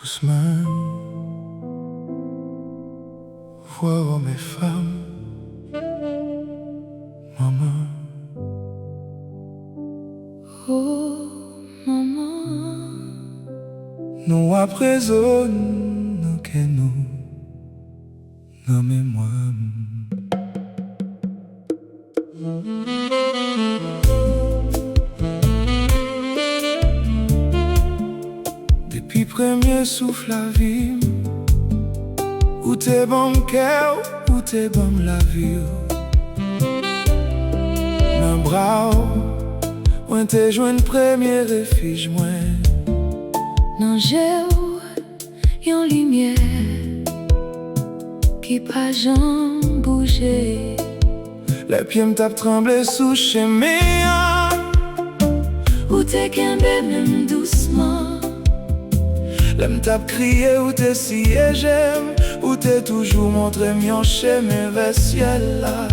doucement. Vois hommes et femmes, maman. Oh, maman. Nous apprisonnons que nous, nommez-moi. Depuis premier souffle la vie, où t'es bon cœur, où t'es bon la vie. Dans bras, où t'es joué un premier refuge, moi. Nan j'ai yon lumière qui pas jamais bougé. Les pieds me tapent trembler sous chemin. Où t'es kembe même doucement. Les me tape crier où t'es si et j'aime. Où t'es toujours montré mon chemin vers ciel là.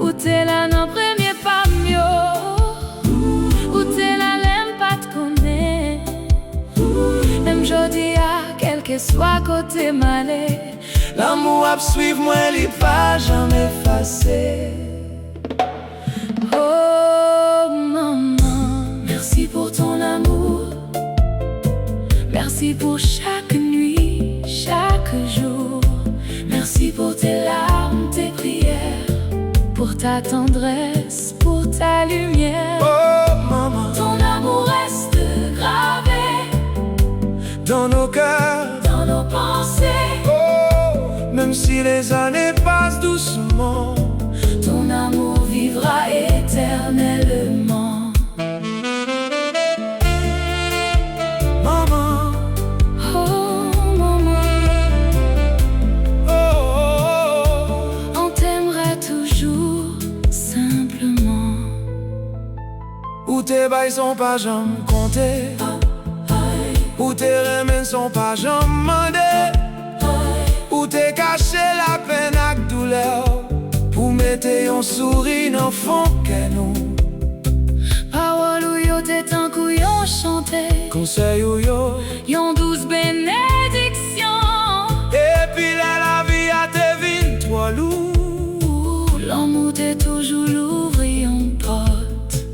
Où t'es là non premier pas mieux. Où t'es là l'aime pas te connaître. Même jodi à quel que soit côté malé. L'amour a suivre moi, il pas jamais effacé. Oh maman, merci pour ton amour. Merci pour chaque nuit, chaque jour. Merci pour tes larmes, tes prières. Pour ta tendresse, pour ta lumière. Oh maman, Ton amour reste gravé dans nos cœurs, dans nos pensées. oh, même si les années passent doucement, Ton amour vivra éternellement. maman. Oh maman, Oh, oh, oh. on t'aimera toujours simplement. Où tes bails sont pas jamais comptés, où tes remèdes sont pas jamais mandés, où t'es caché la peine ak douleur, pour mettre un sourire dans fond que nous. Parole ou yo t'es tant kou yon chante. Conseil ou yo, Yon douce bénédiction. et puis la vie a te vin toi lourd. L'amour t'est toujours l'ouvrir en porte.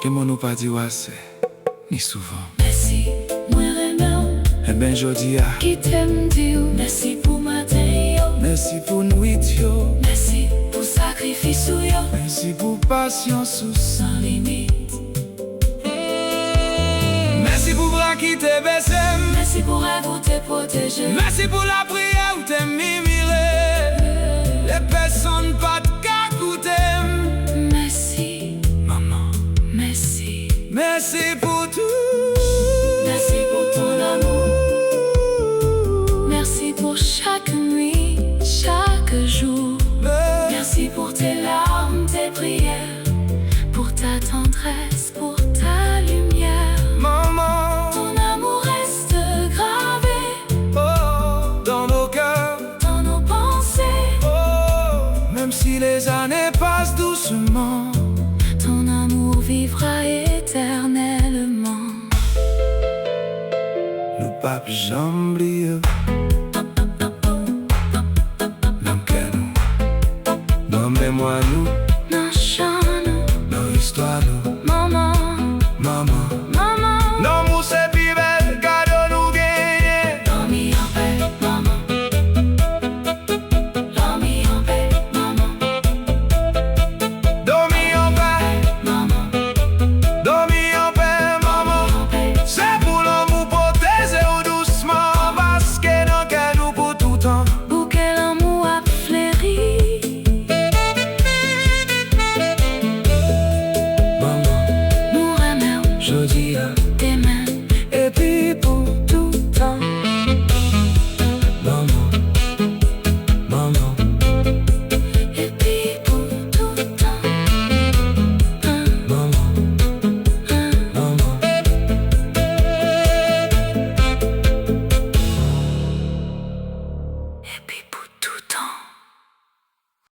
Que mon nous pas dit assez, ni souvent. Merci, moi remè. Eh ben jodi a, Qui t'aime dire merci pour matin yo. merci pour nuit yo, Merci pour sacrifice ou yo. merci pour patience ou ça. Sans limite. Merci pour bras qui te baissé, Merci pour rêve où t'es protégé. merci pour la prière où t'es mimilé. Les personnes pas de cacoute. Merci, Maman, merci. merci pour tout. Merci pour ton amour. Merci pour chaque nuit, chaque jour. Merci pour tes larmes, tes prières. Pour ta tendresse, pour ta lumière. Maman, Ton amour reste gravé oh, dans nos cœurs, dans nos pensées. oh, même si les années passent doucement, Ton amour vivra éternellement. nous papes jamais oublier. L'homme que nous, nommez-moi nous.